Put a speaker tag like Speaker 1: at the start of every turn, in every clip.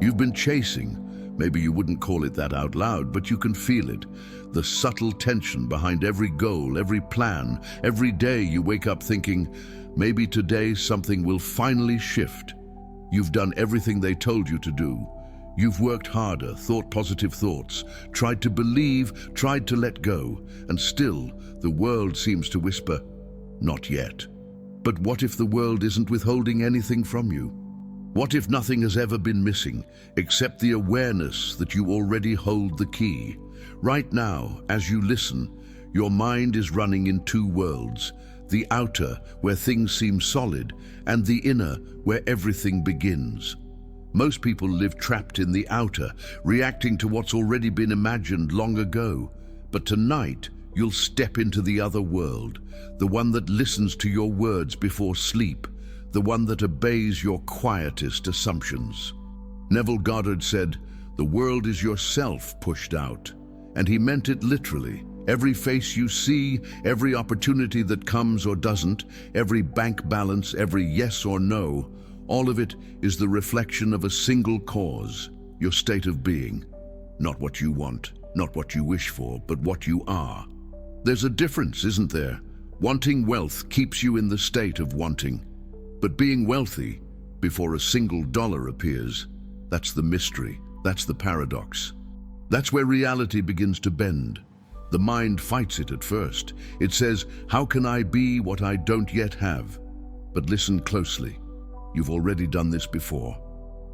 Speaker 1: You've been chasing. Maybe you wouldn't call it that out loud, but you can feel it. The subtle tension behind every goal, every plan, every day you wake up thinking, maybe today something will finally shift. You've done everything they told you to do. You've worked harder, thought positive thoughts, tried to believe, tried to let go, and still the world seems to whisper, not yet. But what if the world isn't withholding anything from you? What if nothing has ever been missing, except the awareness that you already hold the key? Right now, as you listen, your mind is running in two worlds, the outer, where things seem solid, and the inner, where everything begins. Most people live trapped in the outer, reacting to what's already been imagined long ago. But tonight, you'll step into the other world, the one that listens to your words before sleep, the one that obeys your quietest assumptions. Neville Goddard said, "The world is yourself pushed out." And he meant it literally. Every face you see, every opportunity that comes or doesn't, every bank balance, every yes or no, all of it is the reflection of a single cause, your state of being. Not what you want, not what you wish for, but what you are. There's a difference, isn't there? Wanting wealth keeps you in the state of wanting. But being wealthy, before a single dollar appears, that's the mystery, that's the paradox. That's where reality begins to bend. The mind fights it at first. It says, how can I be what I don't yet have? But listen closely. You've already done this before.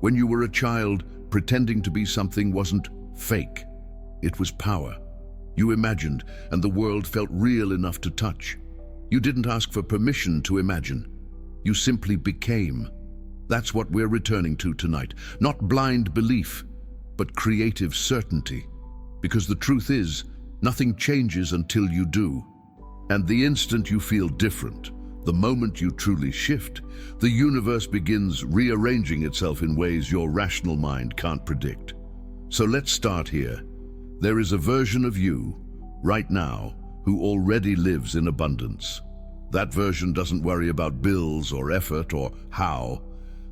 Speaker 1: When you were a child, pretending to be something wasn't fake. It was power. You imagined, and the world felt real enough to touch. You didn't ask for permission to imagine. You simply became. That's what we're returning to tonight. Not blind belief, but creative certainty. Because the truth is, nothing changes until you do. And the instant you feel different, the moment you truly shift, the universe begins rearranging itself in ways your rational mind can't predict. So let's start here. There is a version of you, right now, who already lives in abundance. That version doesn't worry about bills or effort or how.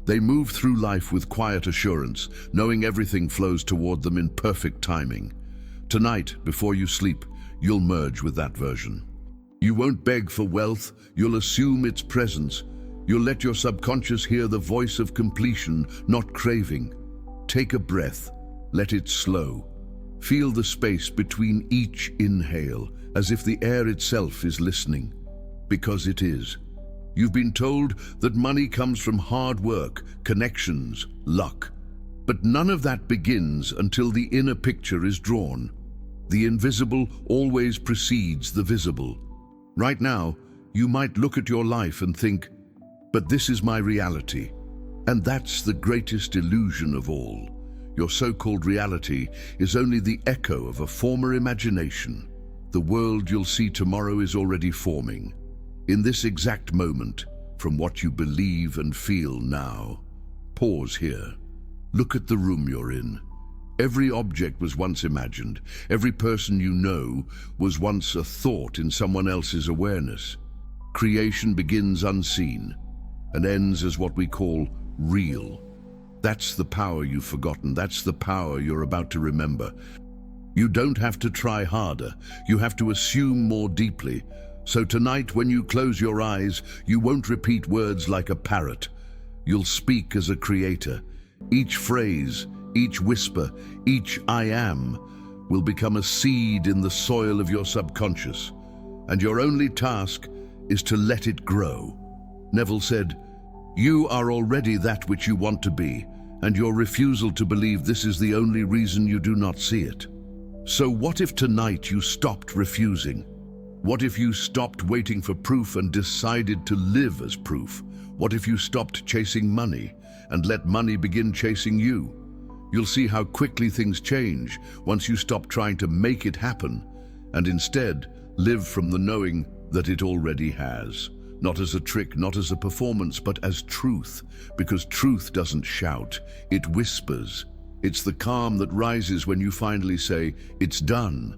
Speaker 1: They move through life with quiet assurance, knowing everything flows toward them in perfect timing. Tonight, before you sleep, you'll merge with that version. You won't beg for wealth, you'll assume its presence. You'll let your subconscious hear the voice of completion, not craving. Take a breath, let it slow. Feel the space between each inhale, as if the air itself is listening. Because it is. You've been told that money comes from hard work, connections, luck. But none of that begins until the inner picture is drawn. The invisible always precedes the visible. Right now, you might look at your life and think, but this is my reality. And that's the greatest illusion of all. Your so-called reality is only the echo of a former imagination. The world you'll see tomorrow is already forming. In this exact moment, from what you believe and feel now. Pause here. Look at the room you're in. Every object was once imagined. Every person you know was once a thought in someone else's awareness. Creation begins unseen and ends as what we call real. That's the power you've forgotten. That's the power you're about to remember. You don't have to try harder. You have to assume more deeply. So tonight, when you close your eyes, you won't repeat words like a parrot. You'll speak as a creator. Each phrase, each whisper, each I am will become a seed in the soil of your subconscious. And your only task is to let it grow. Neville said, "You are already that which you want to be, and your refusal to believe this is the only reason you do not see it." So what if tonight you stopped refusing? What if you stopped waiting for proof and decided to live as proof? What if you stopped chasing money and let money begin chasing you? You'll see how quickly things change once you stop trying to make it happen and instead live from the knowing that it already has. Not as a trick, not as a performance, but as truth. Because truth doesn't shout, it whispers. It's the calm that rises when you finally say, "It's done."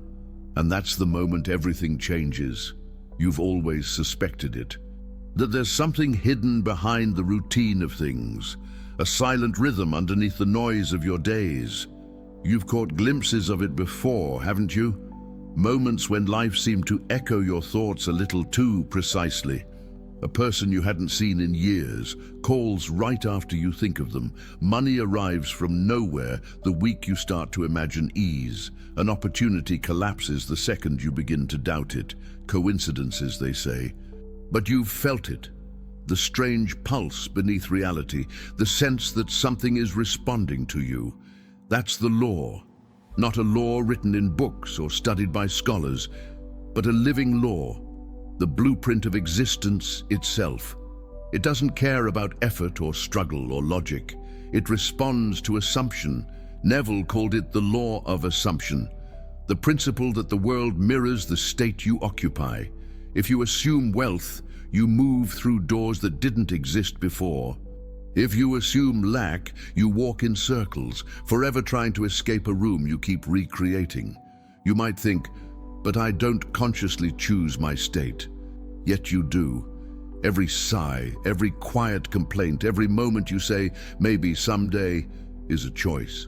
Speaker 1: And that's the moment everything changes. You've always suspected it. That there's something hidden behind the routine of things. a silent rhythm underneath the noise of your days. You've caught glimpses of it before, haven't you? Moments when life seemed to echo your thoughts a little too precisely. A person you hadn't seen in years calls right after you think of them. Money arrives from nowhere the week you start to imagine ease. An opportunity collapses the second you begin to doubt it. Coincidences, they say. But you've felt it. The strange pulse beneath reality, the sense that something is responding to you. That's the law. Not a law written in books or studied by scholars, but a living law, the blueprint of existence itself. It doesn't care about effort or struggle or logic. It responds to assumption. Neville called it the law of assumption, the principle that the world mirrors the state you occupy. If you assume wealth, you move through doors that didn't exist before. If you assume lack, you walk in circles, forever trying to escape a room you keep recreating. You might think, but I don't consciously choose my state. Yet you do. Every sigh, every quiet complaint, every moment you say, maybe someday, is a choice.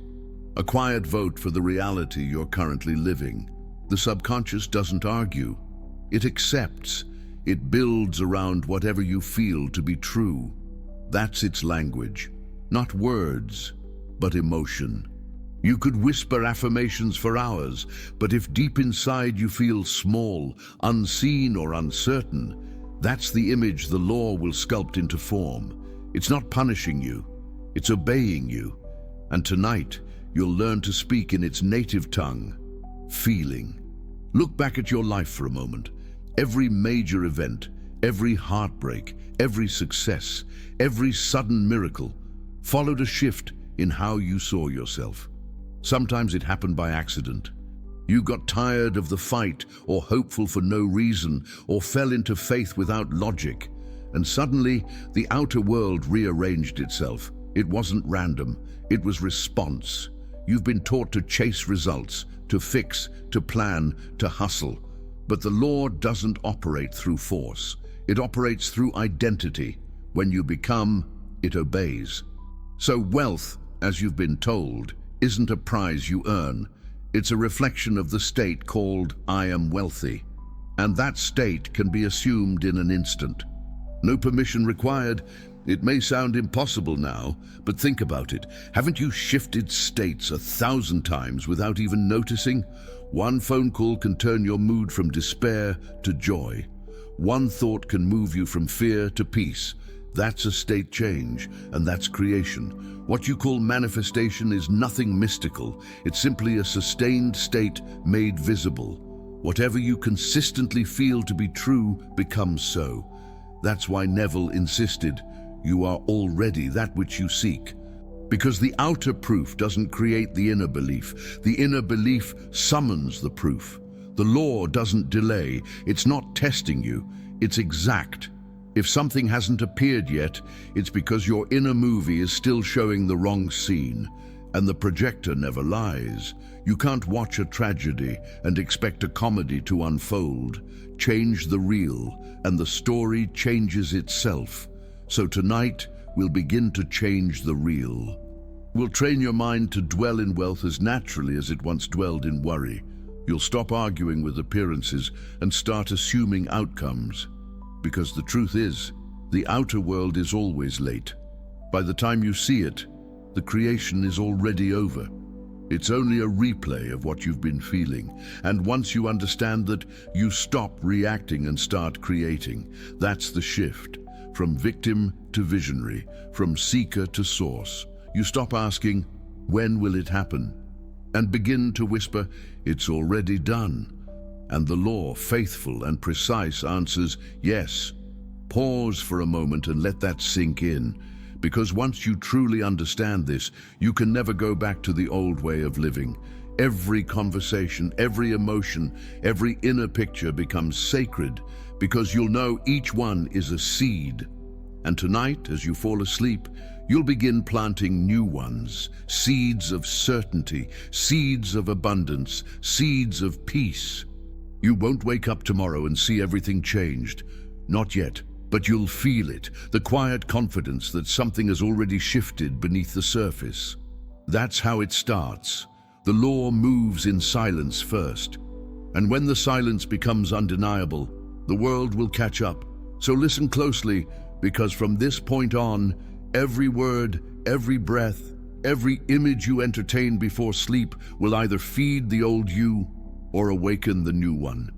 Speaker 1: A quiet vote for the reality you're currently living. The subconscious doesn't argue. It accepts. It builds around whatever you feel to be true. That's its language. Not words, but emotion. You could whisper affirmations for hours, but if deep inside you feel small, unseen or uncertain, that's the image the law will sculpt into form. It's not punishing you, it's obeying you. And tonight, you'll learn to speak in its native tongue, feeling. Look back at your life for a moment. Every major event, every heartbreak, every success, every sudden miracle followed a shift in how you saw yourself. Sometimes it happened by accident. You got tired of the fight, or hopeful for no reason, or fell into faith without logic. And suddenly, the outer world rearranged itself. It wasn't random, it was response. You've been taught to chase results, to fix, to plan, to hustle. But the law doesn't operate through force. It operates through identity. When you become, it obeys. So wealth, as you've been told, isn't a prize you earn. It's a reflection of the state called I am wealthy. And that state can be assumed in an instant. No permission required. It may sound impossible now, but think about it. Haven't you shifted states 1,000 times without even noticing? One phone call can turn your mood from despair to joy. One thought can move you from fear to peace. That's a state change, and that's creation. What you call manifestation is nothing mystical. It's simply a sustained state made visible. Whatever you consistently feel to be true becomes so. That's why Neville insisted, you are already that which you seek. Because the outer proof doesn't create the inner belief. The inner belief summons the proof. The law doesn't delay. It's not testing you. It's exact. If something hasn't appeared yet, it's because your inner movie is still showing the wrong scene. And the projector never lies. You can't watch a tragedy and expect a comedy to unfold. Change the real, and the story changes itself. So tonight, we'll begin to change the real. We'll train your mind to dwell in wealth as naturally as it once dwelled in worry. You'll stop arguing with appearances and start assuming outcomes. Because the truth is, the outer world is always late. By the time you see it, the creation is already over. It's only a replay of what you've been feeling. And once you understand that, you stop reacting and start creating. That's the shift. From victim to visionary, from seeker to source. You stop asking, when will it happen? And begin to whisper, it's already done. And the law, faithful and precise, answers, yes. Pause for a moment and let that sink in. Because once you truly understand this, you can never go back to the old way of living. Every conversation, every emotion, every inner picture becomes sacred, because you'll know each one is a seed. And tonight, as you fall asleep, you'll begin planting new ones, seeds of certainty, seeds of abundance, seeds of peace. You won't wake up tomorrow and see everything changed. Not yet. but you'll feel it, the quiet confidence that something has already shifted beneath the surface. That's how it starts. The law moves in silence first. And when the silence becomes undeniable, the world will catch up. So listen closely, because from this point on, every word, every breath, every image you entertain before sleep will either feed the old you or awaken the new one.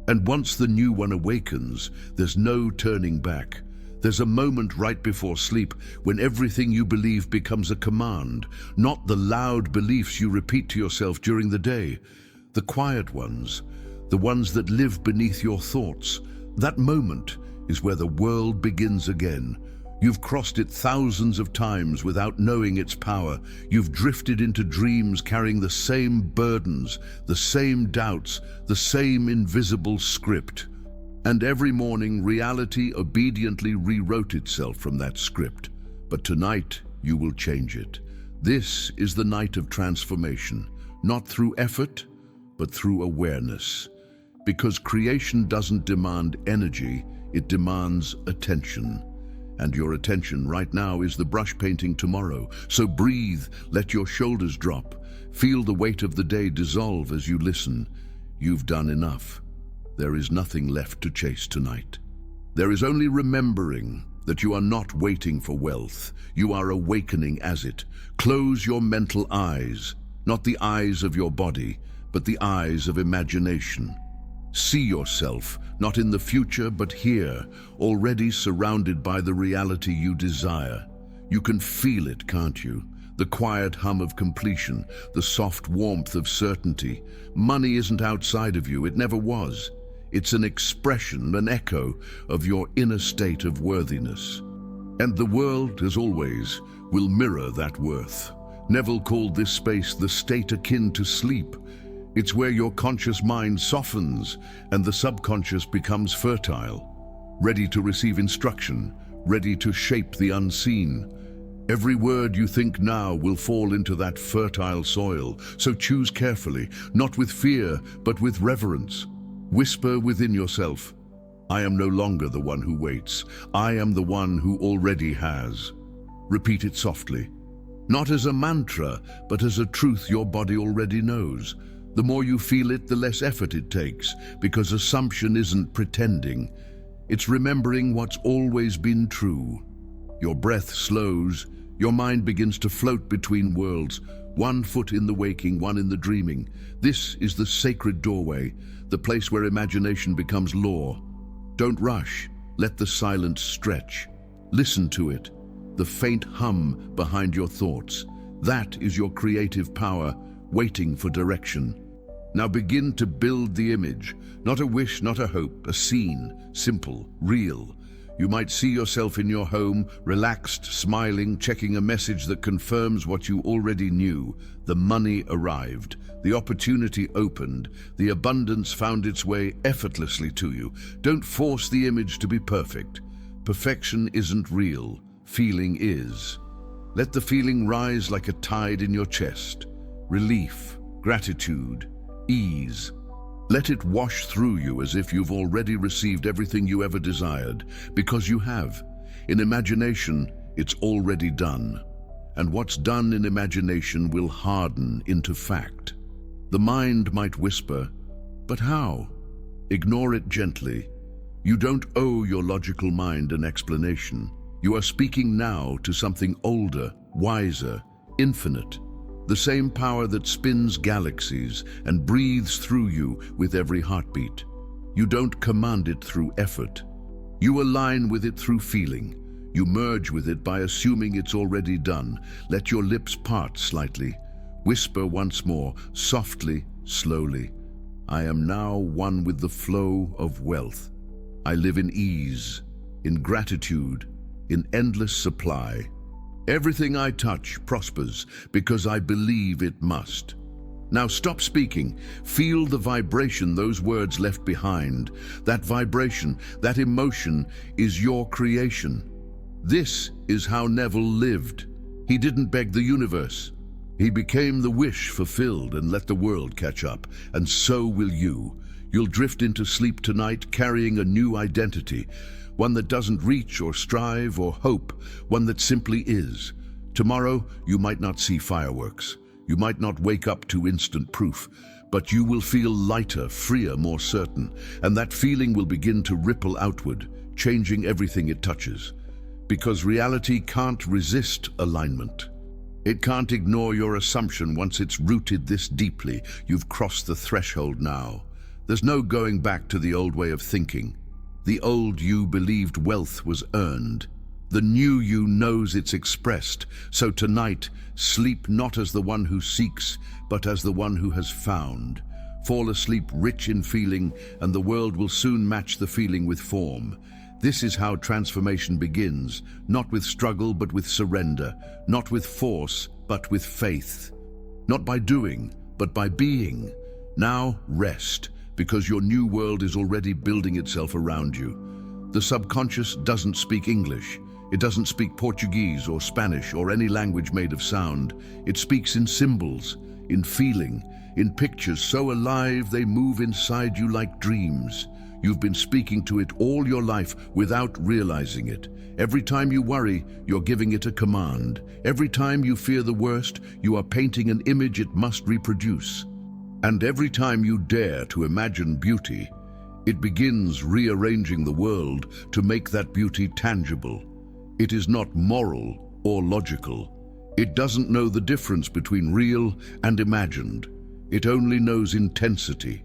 Speaker 1: And once the new one awakens, there's no turning back. There's a moment right before sleep when everything you believe becomes a command, not the loud beliefs you repeat to yourself during the day. The quiet ones, the ones that live beneath your thoughts. That moment is where the world begins again. You've crossed it thousands of times without knowing its power. You've drifted into dreams carrying the same burdens, the same doubts, the same invisible script. And every morning, reality obediently rewrote itself from that script. But tonight, you will change it. This is the night of transformation, not through effort, but through awareness. Because creation doesn't demand energy, it demands attention. And your attention right now is the brush painting tomorrow. So breathe, let your shoulders drop. Feel the weight of the day dissolve as you listen. You've done enough. There is nothing left to chase tonight. There is only remembering that you are not waiting for wealth. You are awakening as it. Close your mental eyes, not the eyes of your body, but the eyes of imagination. See yourself, not in the future, but here, already surrounded by the reality you desire. You can feel it, can't you? The quiet hum of completion, the soft warmth of certainty. Money isn't outside of you, it never was. It's an expression, an echo of your inner state of worthiness. And the world, as always, will mirror that worth. Neville called this space the state akin to sleep. It's where your conscious mind softens and the subconscious becomes fertile, ready to receive instruction, ready to shape the unseen. Every word you think now will fall into that fertile soil, so choose carefully, not with fear, but with reverence. Whisper within yourself, I am no longer the one who waits. I am the one who already has. Repeat it softly, not as a mantra, but as a truth your body already knows. The more you feel it, the less effort it takes, because assumption isn't pretending. It's remembering what's always been true. Your breath slows, your mind begins to float between worlds, one foot in the waking, one in the dreaming. This is the sacred doorway, the place where imagination becomes law. Don't rush, let the silence stretch. Listen to it, the faint hum behind your thoughts. That is your creative power, waiting for direction. Now begin to build the image, not a wish, not a hope, a scene, simple, real. You might see yourself in your home, relaxed, smiling, checking a message that confirms what you already knew. The money arrived, the opportunity opened, the abundance found its way effortlessly to you. Don't force the image to be perfect. Perfection isn't real, feeling is. Let the feeling rise like a tide in your chest. Relief, gratitude, ease. Let it wash through you as if you've already received everything you ever desired, because you have. In imagination, it's already done. And what's done in imagination will harden into fact. The mind might whisper, but how? Ignore it gently. You don't owe your logical mind an explanation. You are speaking now to something older, wiser, infinite. The same power that spins galaxies and breathes through you with every heartbeat. You don't command it through effort. You align with it through feeling. You merge with it by assuming it's already done. Let your lips part slightly. Whisper once more, softly, slowly. I am now one with the flow of wealth. I live in ease, in gratitude, in endless supply. Everything I touch prospers because I believe it must. Now stop speaking. Feel the vibration those words left behind. That vibration, that emotion is your creation. This is how Neville lived. He didn't beg the universe. He became the wish fulfilled and let the world catch up. And so will you. You'll drift into sleep tonight carrying a new identity. one that doesn't reach or strive or hope, one that simply is. Tomorrow, you might not see fireworks. You might not wake up to instant proof, but you will feel lighter, freer, more certain, and that feeling will begin to ripple outward, changing everything it touches. Because reality can't resist alignment. It can't ignore your assumption once it's rooted this deeply. You've crossed the threshold now. There's no going back to the old way of thinking. The old you believed wealth was earned. The new you knows it's expressed. So tonight, sleep not as the one who seeks, but as the one who has found. Fall asleep rich in feeling, and the world will soon match the feeling with form. This is how transformation begins, not with struggle but with surrender, not with force but with faith. Not by doing, but by being. Now rest, because your new world is already building itself around you. The subconscious doesn't speak English. It doesn't speak Portuguese or Spanish or any language made of sound. It speaks in symbols, in feeling, in pictures so alive they move inside you like dreams. You've been speaking to it all your life without realizing it. Every time you worry, you're giving it a command. Every time you fear the worst, you are painting an image it must reproduce. And every time you dare to imagine beauty, it begins rearranging the world to make that beauty tangible. It is not moral or logical. It doesn't know the difference between real and imagined. It only knows intensity.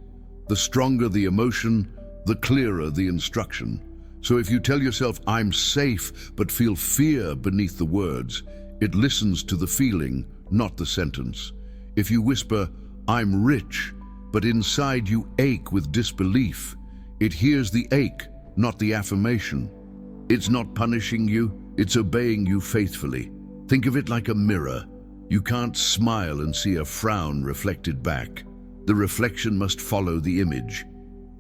Speaker 1: The stronger the emotion, the clearer the instruction. So if you tell yourself, "I'm safe," but feel fear beneath the words, it listens to the feeling, not the sentence. If you whisper, "I'm rich," but inside you ache with disbelief, it hears the ache, not the affirmation. It's not punishing you, it's obeying you faithfully. Think of it like a mirror. You can't smile and see a frown reflected back. The reflection must follow the image.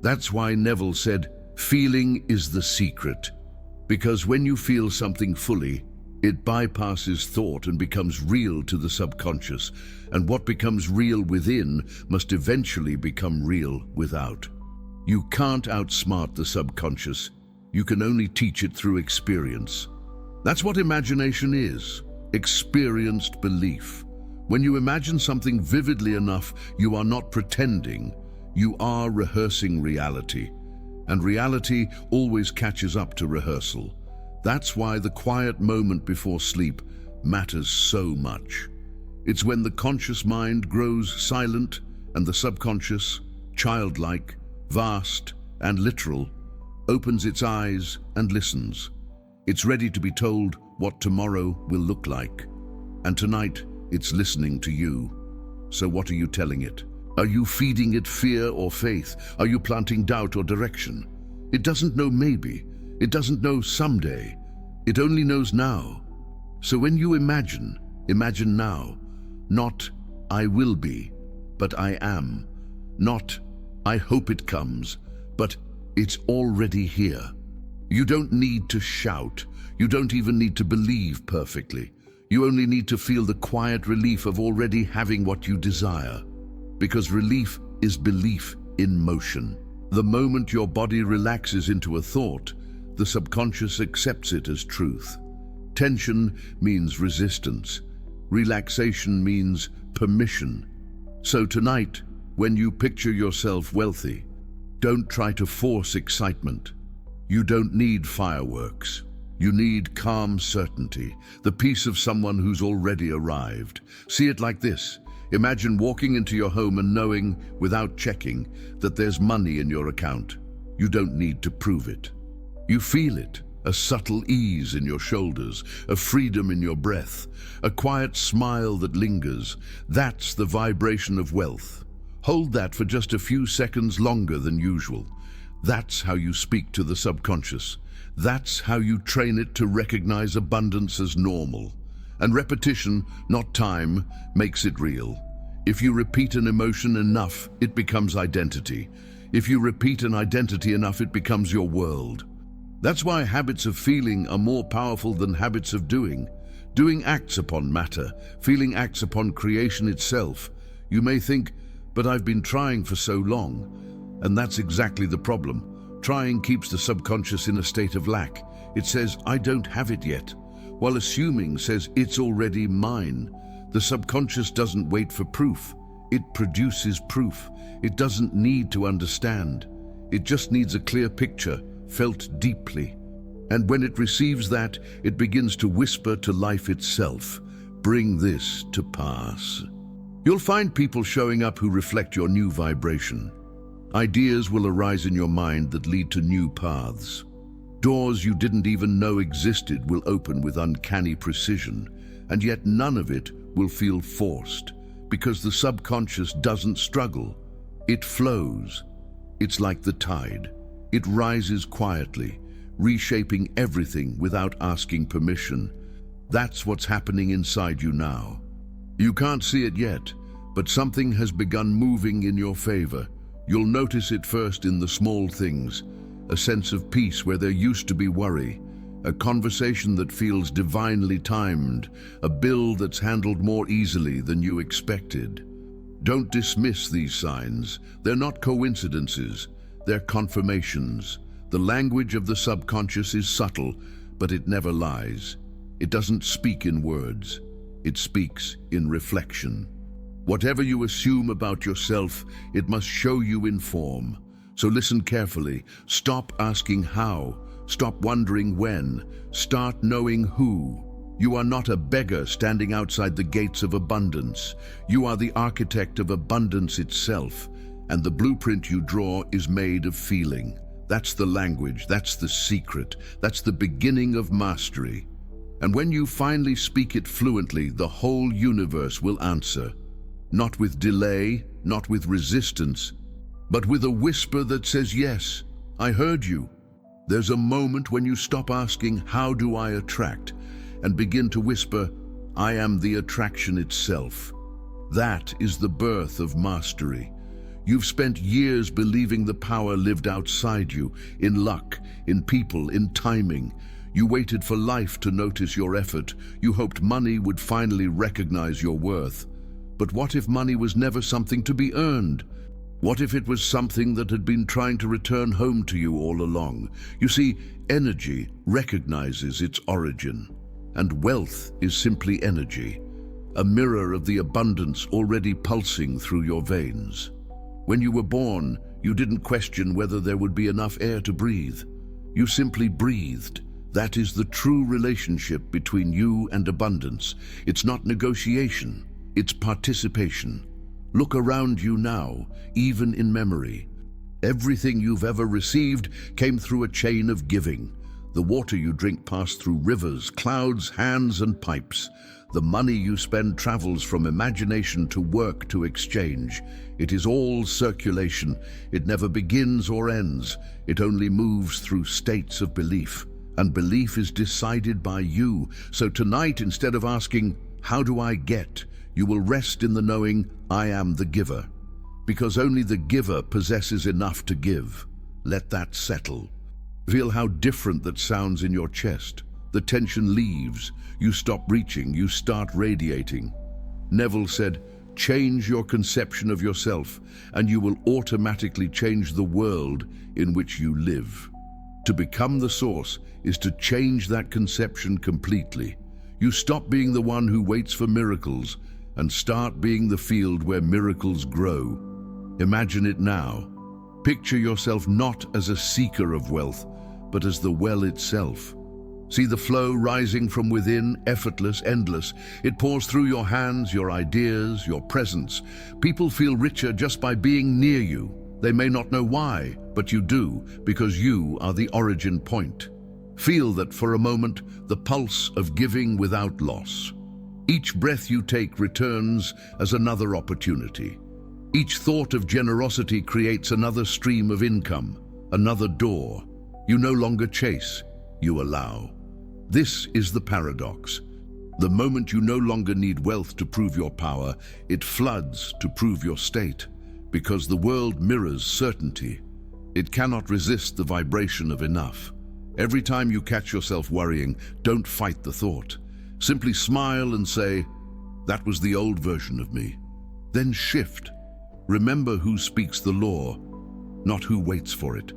Speaker 1: That's why Neville said, "Feeling is the secret." Because when you feel something fully, it bypasses thought and becomes real to the subconscious. And what becomes real within must eventually become real without. You can't outsmart the subconscious. You can only teach it through experience. That's what imagination is, experienced belief. When you imagine something vividly enough, you are not pretending. You are rehearsing reality, and reality always catches up to rehearsal. That's why the quiet moment before sleep matters so much. It's when the conscious mind grows silent and the subconscious, childlike, vast and literal, opens its eyes and listens. It's ready to be told what tomorrow will look like. And tonight, it's listening to you. So what are you telling it? Are you feeding it fear or faith? Are you planting doubt or direction? It doesn't know maybe. It doesn't know someday. It only knows now. So when you imagine now. Not, "I will be," but "I am." Not, "I hope it comes," but "it's already here." You don't need to shout. You don't even need to believe perfectly. You only need to feel the quiet relief of already having what you desire. Because relief is belief in motion. The moment your body relaxes into a thought, the subconscious accepts it as truth. Tension means resistance. Relaxation means permission. So tonight, when you picture yourself wealthy, don't try to force excitement. You don't need fireworks. You need calm certainty, the peace of someone who's already arrived. See it like this. Imagine walking into your home and knowing, without checking, that there's money in your account. You don't need to prove it. You feel it, a subtle ease in your shoulders, a freedom in your breath, a quiet smile that lingers. That's the vibration of wealth. Hold that for just a few seconds longer than usual. That's how you speak to the subconscious. That's how you train it to recognize abundance as normal. And repetition, not time, makes it real. If you repeat an emotion enough, it becomes identity. If you repeat an identity enough, it becomes your world. That's why habits of feeling are more powerful than habits of doing. Doing acts upon matter, feeling acts upon creation itself. You may think, "But I've been trying for so long." And that's exactly the problem. Trying keeps the subconscious in a state of lack. It says, I don't have it yet, while assuming says it's already mine. The subconscious doesn't wait for proof. It produces proof. It doesn't need to understand. It just needs a clear picture, felt deeply. And when it receives that, it begins to whisper to life itself, bring this to pass. You'll find people showing up who reflect your new vibration. Ideas will arise in your mind that lead to new paths. Doors you didn't even know existed will open with uncanny precision, and yet none of it will feel forced, because the subconscious doesn't struggle. It flows. It's like the tide. It rises quietly, reshaping everything without asking permission. That's what's happening inside you now. You can't see it yet, but something has begun moving in your favor. You'll notice it first in the small things, a sense of peace where there used to be worry, a conversation that feels divinely timed, a bill that's handled more easily than you expected. Don't dismiss these signs. They're not coincidences, they're confirmations. The language of the subconscious is subtle, but it never lies. It doesn't speak in words. It speaks in reflection. Whatever you assume about yourself, it must show you in form. So listen carefully. Stop asking how. Stop wondering when. Start knowing who. You are not a beggar standing outside the gates of abundance. You are the architect of abundance itself, and the blueprint you draw is made of feeling. That's the language, that's the secret, that's the beginning of mastery. And when you finally speak it fluently, the whole universe will answer. Not with delay, not with resistance, but with a whisper that says, yes, I heard you. There's a moment when you stop asking, how do I attract? And begin to whisper, I am the attraction itself. That is the birth of mastery. You've spent years believing the power lived outside you, in luck, in people, in timing. You waited for life to notice your effort. You hoped money would finally recognize your worth. But what if money was never something to be earned? What if it was something that had been trying to return home to you all along? You see, energy recognizes its origin, and wealth is simply energy, a mirror of the abundance already pulsing through your veins. When you were born, you didn't question whether there would be enough air to breathe. You simply breathed. That is the true relationship between you and abundance. It's not negotiation, it's participation. Look around you now, even in memory. Everything you've ever received came through a chain of giving. The water you drink passed through rivers, clouds, hands, and pipes. The money you spend travels from imagination to work to exchange. It is all circulation. It never begins or ends. It only moves through states of belief. And belief is decided by you. So tonight, instead of asking, how do I get? You will rest in the knowing, I am the giver. Because only the giver possesses enough to give. Let that settle. Feel how different that sounds in your chest. The tension leaves. You stop reaching. You start radiating. Neville said, change your conception of yourself, and you will automatically change the world in which you live. To become the source is to change that conception completely. You stop being the one who waits for miracles and start being the field where miracles grow. Imagine it now. Picture yourself not as a seeker of wealth, but as the well itself. See the flow rising from within, effortless, endless. It pours through your hands, your ideas, your presence. People feel richer just by being near you. They may not know why, but you do, because you are the origin point. Feel that for a moment, the pulse of giving without loss. Each breath you take returns as another opportunity. Each thought of generosity creates another stream of income, another door. You no longer chase, you allow. This is the paradox. The moment you no longer need wealth to prove your power, it floods to prove your state. Because the world mirrors certainty. It cannot resist the vibration of enough. Every time you catch yourself worrying, don't fight the thought. Simply smile and say, that was the old version of me. Then shift. Remember who speaks the law, not who waits for it.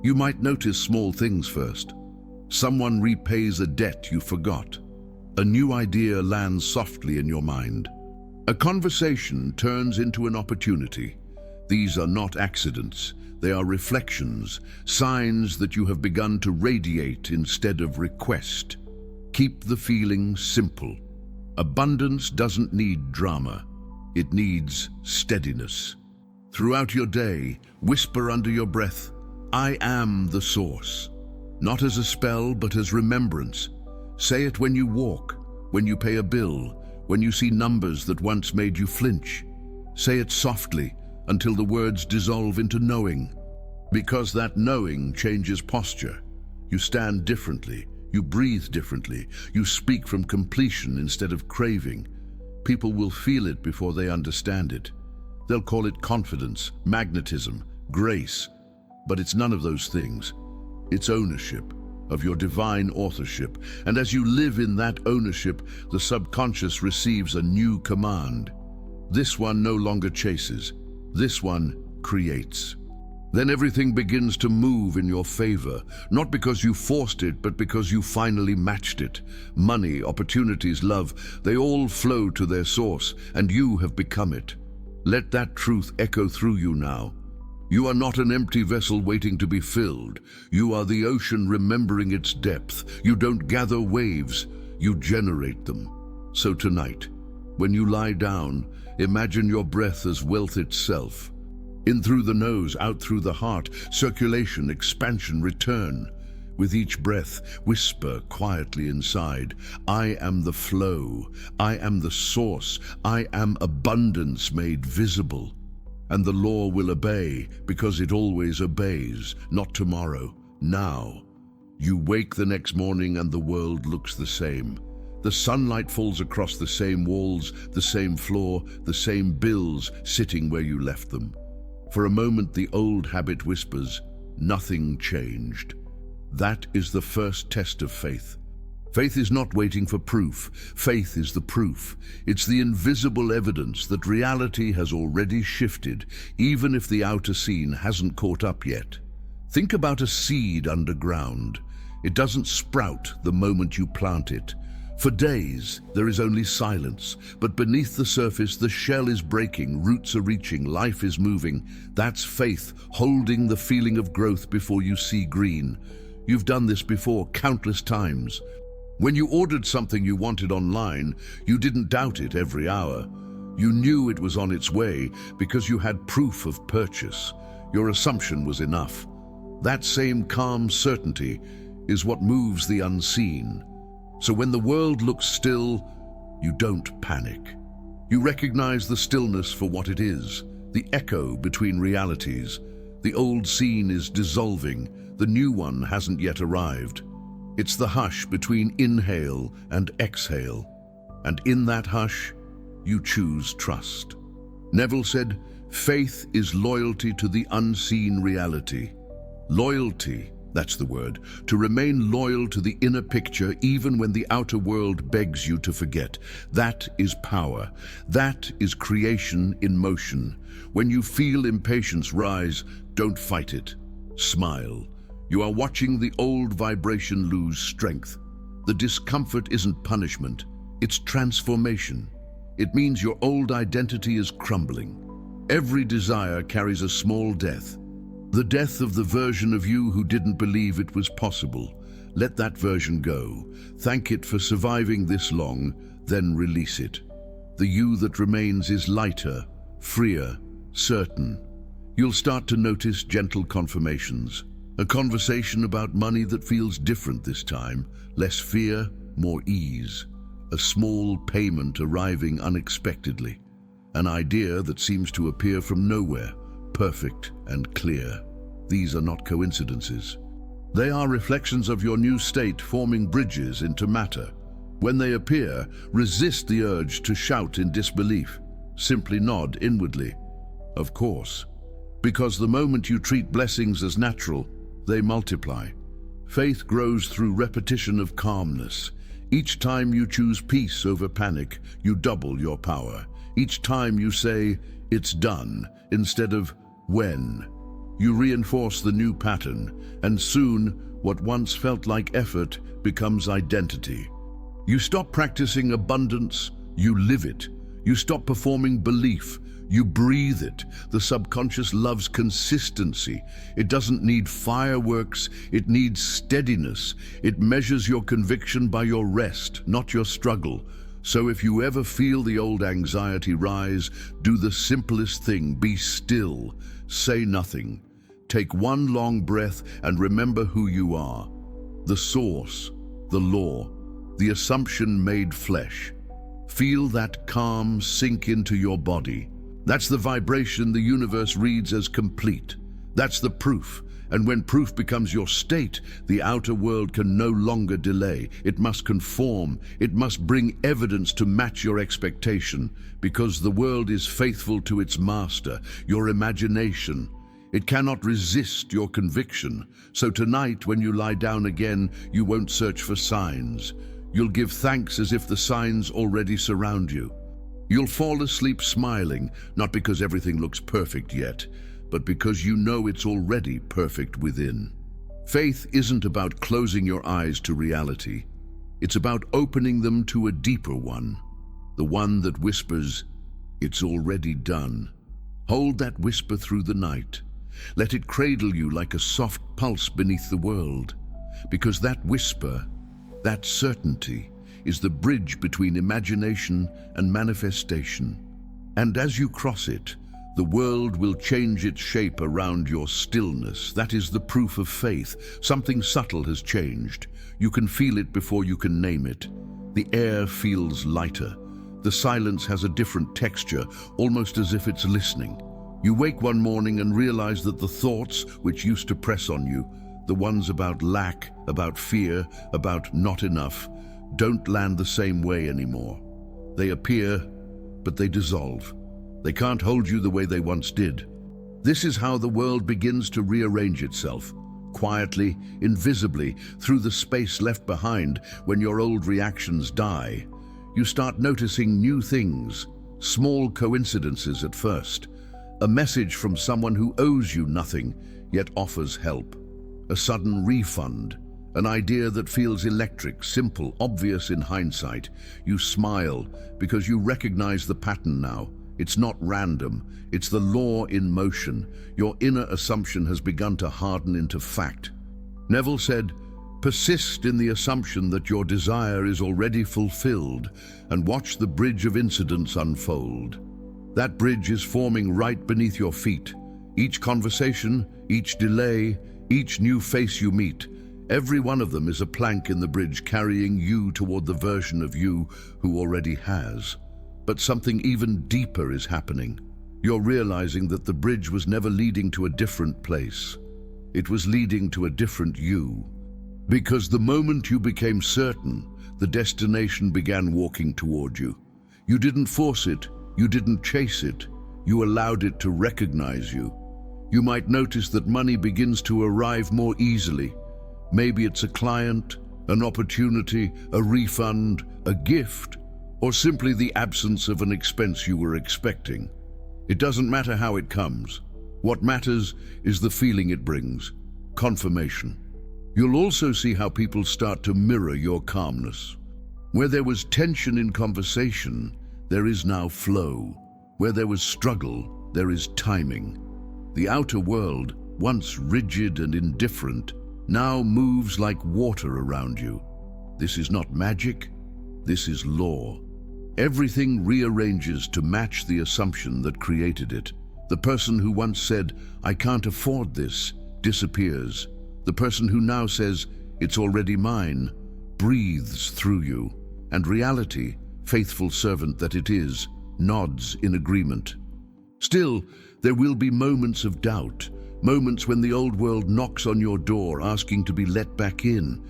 Speaker 1: You might notice small things first. Someone repays a debt you forgot. A new idea lands softly in your mind. A conversation turns into an opportunity. These are not accidents. They are reflections, signs that you have begun to radiate instead of request. Keep the feeling simple. Abundance doesn't need drama. It needs steadiness. Throughout your day, whisper under your breath, "I am the source." Not as a spell, but as remembrance. Say it when you walk, when you pay a bill, when you see numbers that once made you flinch. Say it softly until the words dissolve into knowing. Because that knowing changes posture. You stand differently, you breathe differently, you speak from completion instead of craving. People will feel it before they understand it. They'll call it confidence, magnetism, grace, but it's none of those things. It's ownership of your divine authorship, and as you live in that ownership, the subconscious receives a new command. This one no longer chases, this one creates. Then everything begins to move in your favor, not because you forced it, but because you finally matched it. Money, opportunities, love, they all flow to their source, and you have become it. Let that truth echo through you now. You are not an empty vessel waiting to be filled. You are the ocean remembering its depth. You don't gather waves, you generate them. So tonight, when you lie down, imagine your breath as wealth itself. In through the nose, out through the heart, circulation, expansion, return. With each breath, whisper quietly inside, "I am the flow, I am the source, I am abundance made visible." And the law will obey, because it always obeys, not tomorrow, now. You wake the next morning and the world looks the same. The sunlight falls across the same walls, the same floor, the same bills sitting where you left them. For a moment, the old habit whispers, "Nothing changed." That is the first test of faith. Faith is not waiting for proof. Faith is the proof. It's the invisible evidence that reality has already shifted, even if the outer scene hasn't caught up yet. Think about a seed underground. It doesn't sprout the moment you plant it. For days, there is only silence, but beneath the surface, the shell is breaking, roots are reaching, life is moving. That's faith, holding the feeling of growth before you see green. You've done this before, countless times. When you ordered something you wanted online, you didn't doubt it every hour. You knew it was on its way because you had proof of purchase. Your assumption was enough. That same calm certainty is what moves the unseen. So when the world looks still, you don't panic. You recognize the stillness for what it is, the echo between realities. The old scene is dissolving, the new one hasn't yet arrived. It's the hush between inhale and exhale. And in that hush, you choose trust. Neville said, "Faith is loyalty to the unseen reality." Loyalty, that's the word, to remain loyal to the inner picture even when the outer world begs you to forget. That is power. That is creation in motion. When you feel impatience rise, don't fight it. Smile. You are watching the old vibration lose strength. The discomfort isn't punishment, it's transformation. It means your old identity is crumbling. Every desire carries a small death. The death of the version of you who didn't believe it was possible. Let that version go. Thank it for surviving this long, then release it. The you that remains is lighter, freer, certain. You'll start to notice gentle confirmations. A conversation about money that feels different this time. Less fear, more ease. A small payment arriving unexpectedly. An idea that seems to appear from nowhere, perfect and clear. These are not coincidences. They are reflections of your new state forming bridges into matter. When they appear, resist the urge to shout in disbelief. Simply nod inwardly. Of course. Because the moment you treat blessings as natural, they multiply. Faith grows through repetition of calmness. Each time you choose peace over panic, you double your power. Each time you say, "It's done," instead of "when," You reinforce the new pattern, and soon, what once felt like effort becomes identity. You stop practicing abundance, you live it. You stop performing belief, you breathe it. The subconscious loves consistency. It doesn't need fireworks, it needs steadiness. It measures your conviction by your rest, not your struggle. So if you ever feel the old anxiety rise, do the simplest thing: be still, say nothing. Take one long breath and remember who you are. The source, the law, the assumption made flesh. Feel that calm sink into your body. That's the vibration the universe reads as complete. That's the proof. And when proof becomes your state, the outer world can no longer delay. It must conform. It must bring evidence to match your expectation, because the world is faithful to its master, your imagination. It cannot resist your conviction. So tonight, when you lie down again, you won't search for signs. You'll give thanks as if the signs already surround you. You'll fall asleep smiling, not because everything looks perfect yet, but because you know it's already perfect within. Faith isn't about closing your eyes to reality. It's about opening them to a deeper one, the one that whispers, "It's already done." Hold that whisper through the night. Let it cradle you like a soft pulse beneath the world, because that whisper, that certainty, is the bridge between imagination and manifestation. And as you cross it, the world will change its shape around your stillness. That is the proof of faith. Something subtle has changed. You can feel it before you can name it. The air feels lighter. The silence has a different texture, almost as if it's listening. You wake one morning and realize that the thoughts which used to press on you, the ones about lack, about fear, about not enough, don't land the same way anymore. They appear, but they dissolve. They can't hold you the way they once did. This is how the world begins to rearrange itself, quietly, invisibly, through the space left behind when your old reactions die. You start noticing new things, small coincidences at first. A message from someone who owes you nothing, yet offers help. A sudden refund, an idea that feels electric, simple, obvious in hindsight. You smile because you recognize the pattern now. It's not random, it's the law in motion. Your inner assumption has begun to harden into fact. Neville said, "Persist in the assumption that your desire is already fulfilled and watch the bridge of incidents unfold." That bridge is forming right beneath your feet. Each conversation, each delay, each new face you meet, every one of them is a plank in the bridge carrying you toward the version of you who already has. But something even deeper is happening. You're realizing that the bridge was never leading to a different place. It was leading to a different you. Because the moment you became certain, the destination began walking toward you. You didn't force it, you didn't chase it, you allowed it to recognize you. You might notice that money begins to arrive more easily. Maybe it's a client, an opportunity, a refund, a gift, or simply the absence of an expense you were expecting. It doesn't matter how it comes. What matters is the feeling it brings, confirmation. You'll also see how people start to mirror your calmness. Where there was tension in conversation, there is now flow. Where there was struggle, there is timing. The outer world, once rigid and indifferent, now moves like water around you. This is not magic, this is law. Everything rearranges to match the assumption that created it. The person who once said, "I can't afford this," disappears. The person who now says, "It's already mine," breathes through you. And reality, faithful servant that it is, nods in agreement. Still, there will be moments of doubt, moments when the old world knocks on your door asking to be let back in.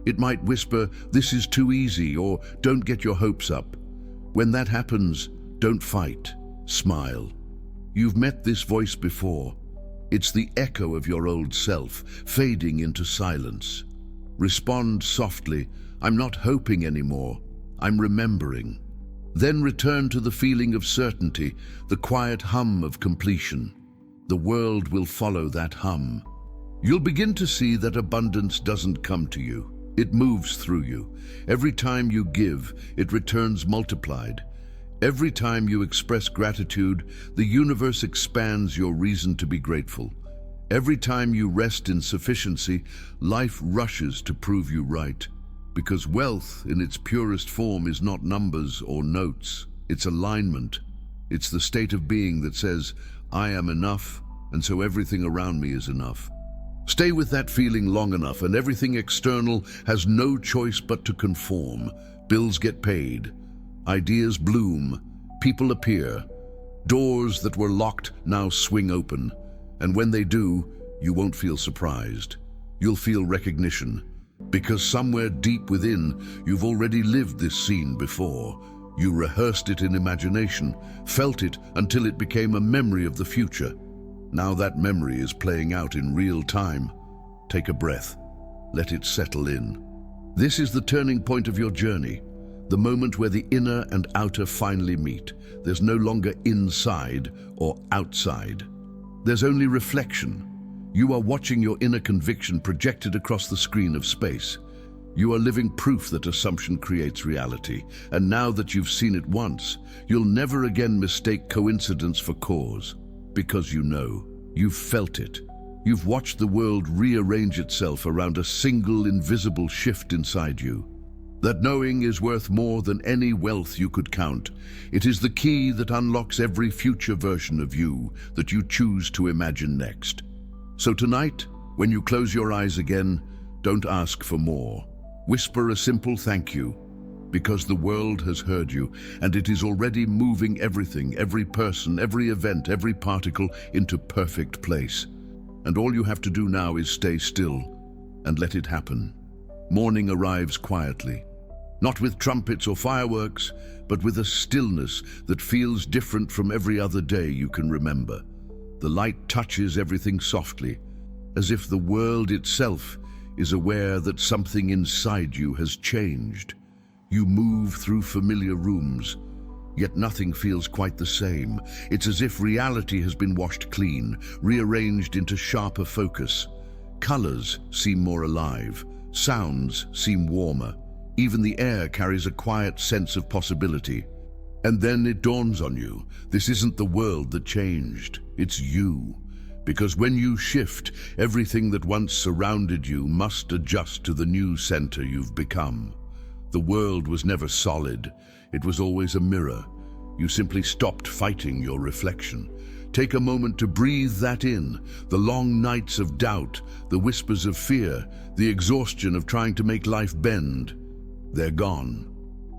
Speaker 1: It might whisper, "This is too easy," or "Don't get your hopes up." When that happens, don't fight, smile. You've met this voice before. It's the echo of your old self, fading into silence. Respond softly, "I'm not hoping anymore, I'm remembering." Then return to the feeling of certainty, the quiet hum of completion. The world will follow that hum. You'll begin to see that abundance doesn't come to you. It moves through you. Every time you give, it returns multiplied. Every time you express gratitude, the universe expands your reason to be grateful. Every time you rest in sufficiency, life rushes to prove you right. Because wealth, in its purest form, is not numbers or notes. It's alignment. It's the state of being that says, I am enough, and so everything around me is enough. Stay with that feeling long enough, and everything external has no choice but to conform. Bills get paid. Ideas bloom. People appear. Doors that were locked now swing open. And when they do, you won't feel surprised. You'll feel recognition. Because somewhere deep within, you've already lived this scene before. You rehearsed it in imagination, felt it until it became a memory of the future. Now that memory is playing out in real time. Take a breath. Let it settle in. This is the turning point of your journey. The moment where the inner and outer finally meet. There's no longer inside or outside. There's only reflection. You are watching your inner conviction projected across the screen of space. You are living proof that assumption creates reality. And now that you've seen it once, you'll never again mistake coincidence for cause. Because you know, you've felt it. You've watched the world rearrange itself around a single invisible shift inside you. That knowing is worth more than any wealth you could count. It is the key that unlocks every future version of you that you choose to imagine next. So tonight, when you close your eyes again, don't ask for more. Whisper a simple thank you, because the world has heard you, and it is already moving everything, every person, every event, every particle into perfect place. And all you have to do now is stay still and let it happen. Morning arrives quietly, not with trumpets or fireworks, but with a stillness that feels different from every other day you can remember. The light touches everything softly, as if the world itself is aware that something inside you has changed. You move through familiar rooms, yet nothing feels quite the same. It's as if reality has been washed clean, rearranged into sharper focus. Colors seem more alive. Sounds seem warmer. Even the air carries a quiet sense of possibility. And then it dawns on you, this isn't the world that changed, it's you. Because when you shift, everything that once surrounded you must adjust to the new center you've become. The world was never solid, it was always a mirror. You simply stopped fighting your reflection. Take a moment to breathe that in, the long nights of doubt, the whispers of fear, the exhaustion of trying to make life bend. They're gone,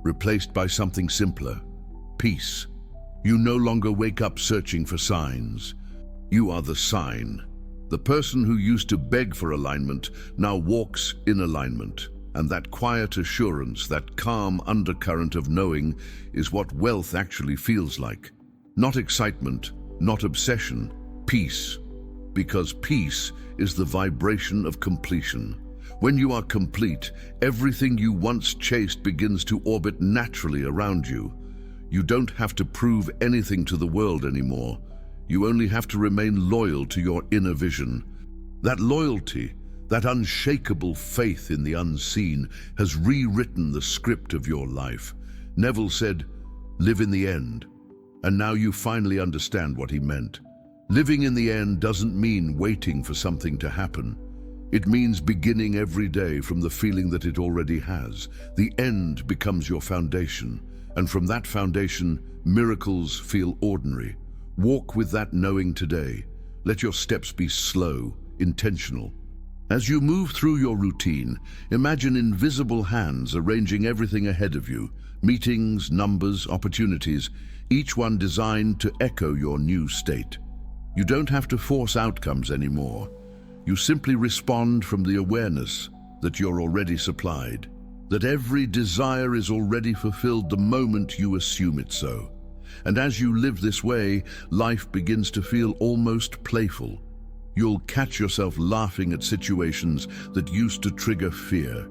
Speaker 1: replaced by something simpler, peace. You no longer wake up searching for signs. You are the sign. The person who used to beg for alignment now walks in alignment. And that quiet assurance, that calm undercurrent of knowing, is what wealth actually feels like. Not excitement, not obsession, peace. Because peace is the vibration of completion. When you are complete, everything you once chased begins to orbit naturally around you. You don't have to prove anything to the world anymore. You only have to remain loyal to your inner vision. That loyalty, that unshakable faith in the unseen, has rewritten the script of your life. Neville said, "Live in the end." And now you finally understand what he meant. Living in the end doesn't mean waiting for something to happen. It means beginning every day from the feeling that it already has. The end becomes your foundation, and from that foundation, miracles feel ordinary. Walk with that knowing today. Let your steps be slow, intentional. As you move through your routine, imagine invisible hands arranging everything ahead of you. Meetings, numbers, opportunities, each one designed to echo your new state. You don't have to force outcomes anymore. You simply respond from the awareness that you're already supplied, that every desire is already fulfilled the moment you assume it so. And as you live this way, life begins to feel almost playful. You'll catch yourself laughing at situations that used to trigger fear.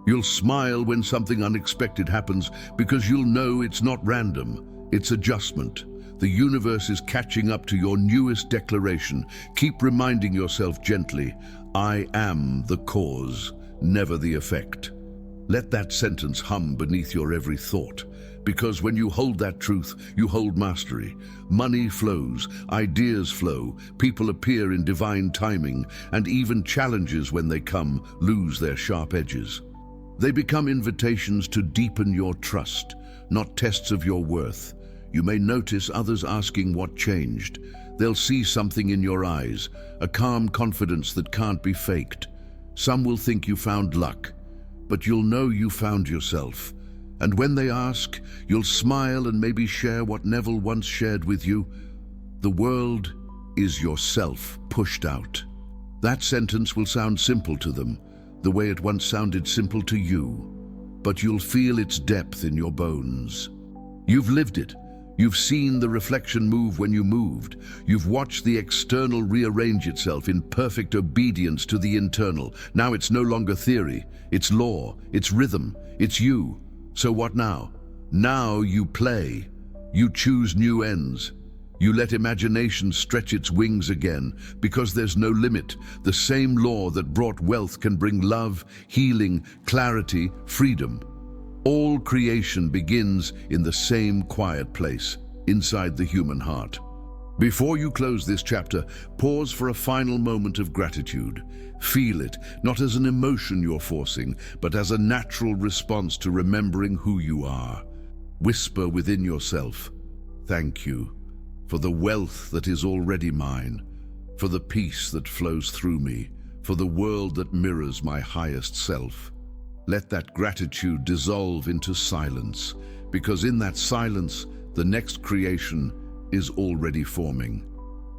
Speaker 1: You'll smile when something unexpected happens because you'll know it's not random, it's adjustment. The universe is catching up to your newest declaration. Keep reminding yourself gently, I am the cause, never the effect. Let that sentence hum beneath your every thought, because when you hold that truth, you hold mastery. Money flows, ideas flow, people appear in divine timing, and even challenges, when they come, lose their sharp edges. They become invitations to deepen your trust, not tests of your worth. You may notice others asking what changed. They'll see something in your eyes, a calm confidence that can't be faked. Some will think you found luck, but you'll know you found yourself. And when they ask, you'll smile and maybe share what Neville once shared with you. The world is yourself pushed out. That sentence will sound simple to them, the way it once sounded simple to you, but you'll feel its depth in your bones. You've lived it. You've seen the reflection move when you moved. You've watched the external rearrange itself in perfect obedience to the internal. Now it's no longer theory. It's law. It's rhythm. It's you. So what now? Now you play. You choose new ends. You let imagination stretch its wings again, because there's no limit. The same law that brought wealth can bring love, healing, clarity, freedom. All creation begins in the same quiet place, inside the human heart. Before you close this chapter, pause for a final moment of gratitude. Feel it, not as an emotion you're forcing, but as a natural response to remembering who you are. Whisper within yourself, thank you, for the wealth that is already mine, for the peace that flows through me, for the world that mirrors my highest self. Let that gratitude dissolve into silence, because in that silence, the next creation is already forming.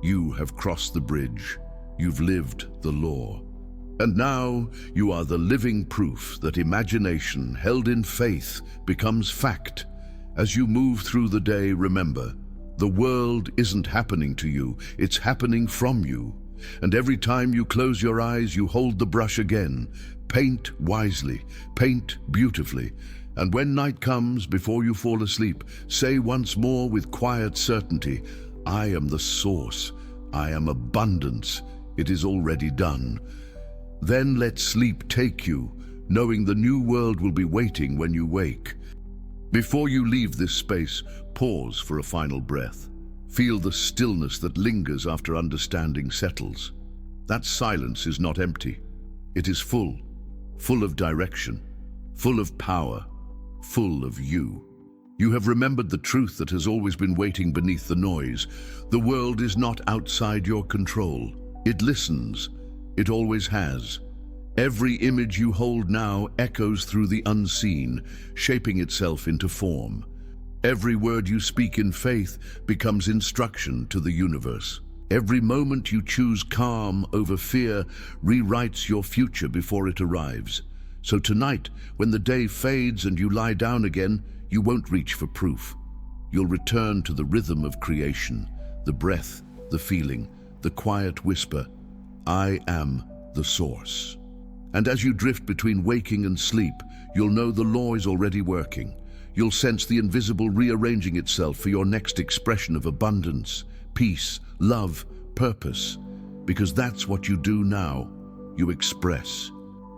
Speaker 1: You have crossed the bridge. You've lived the law. And now you are the living proof that imagination held in faith becomes fact. As you move through the day, remember, the world isn't happening to you, it's happening from you. And every time you close your eyes, you hold the brush again. Paint wisely, paint beautifully. And when night comes, before you fall asleep, say once more with quiet certainty, I am the source, I am abundance, it is already done. Then let sleep take you, knowing the new world will be waiting when you wake. Before you leave this space, pause for a final breath. Feel the stillness that lingers after understanding settles. That silence is not empty. It is full of direction, full of power, full of you. You have remembered the truth that has always been waiting beneath the noise. The world is not outside your control. It listens. It always has. Every image you hold now echoes through the unseen, shaping itself into form. Every word you speak in faith becomes instruction to the universe. Every moment you choose calm over fear rewrites your future before it arrives. So tonight, when the day fades and you lie down again, you won't reach for proof. You'll return to the rhythm of creation, the breath, the feeling, the quiet whisper, I am the source. And as you drift between waking and sleep, you'll know the law is already working. You'll sense the invisible rearranging itself for your next expression of abundance, peace, love, purpose. Because that's what you do now. You express.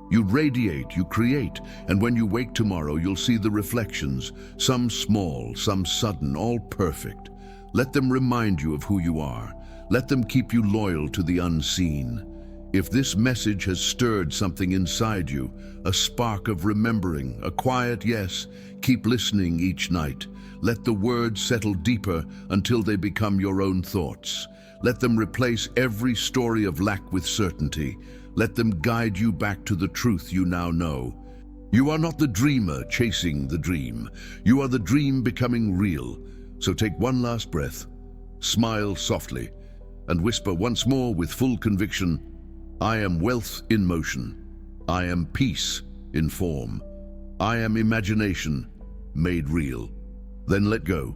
Speaker 1: You radiate, you create, and when you wake tomorrow, you'll see the reflections, some small, some sudden, all perfect. Let them remind you of who you are. Let them keep you loyal to the unseen. If this message has stirred something inside you, a spark of remembering, a quiet yes, keep listening each night. Let the words settle deeper until they become your own thoughts. Let them replace every story of lack with certainty. Let them guide you back to the truth you now know. You are not the dreamer chasing the dream. You are the dream becoming real. So take one last breath, smile softly, and whisper once more with full conviction, I am wealth in motion. I am peace in form. I am imagination made real. Then let go.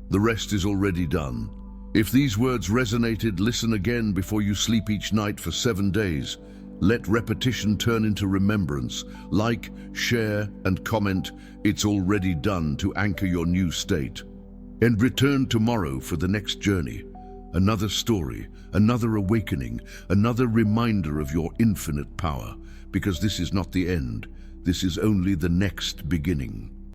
Speaker 1: The rest is already done. If these words resonated, listen again before you sleep each night for 7 days. Let repetition turn into remembrance. Like, share, and comment, it's already done to anchor your new state. And return tomorrow for the next journey. Another story, another awakening, another reminder of your infinite power, because this is not the end. This is only the next beginning.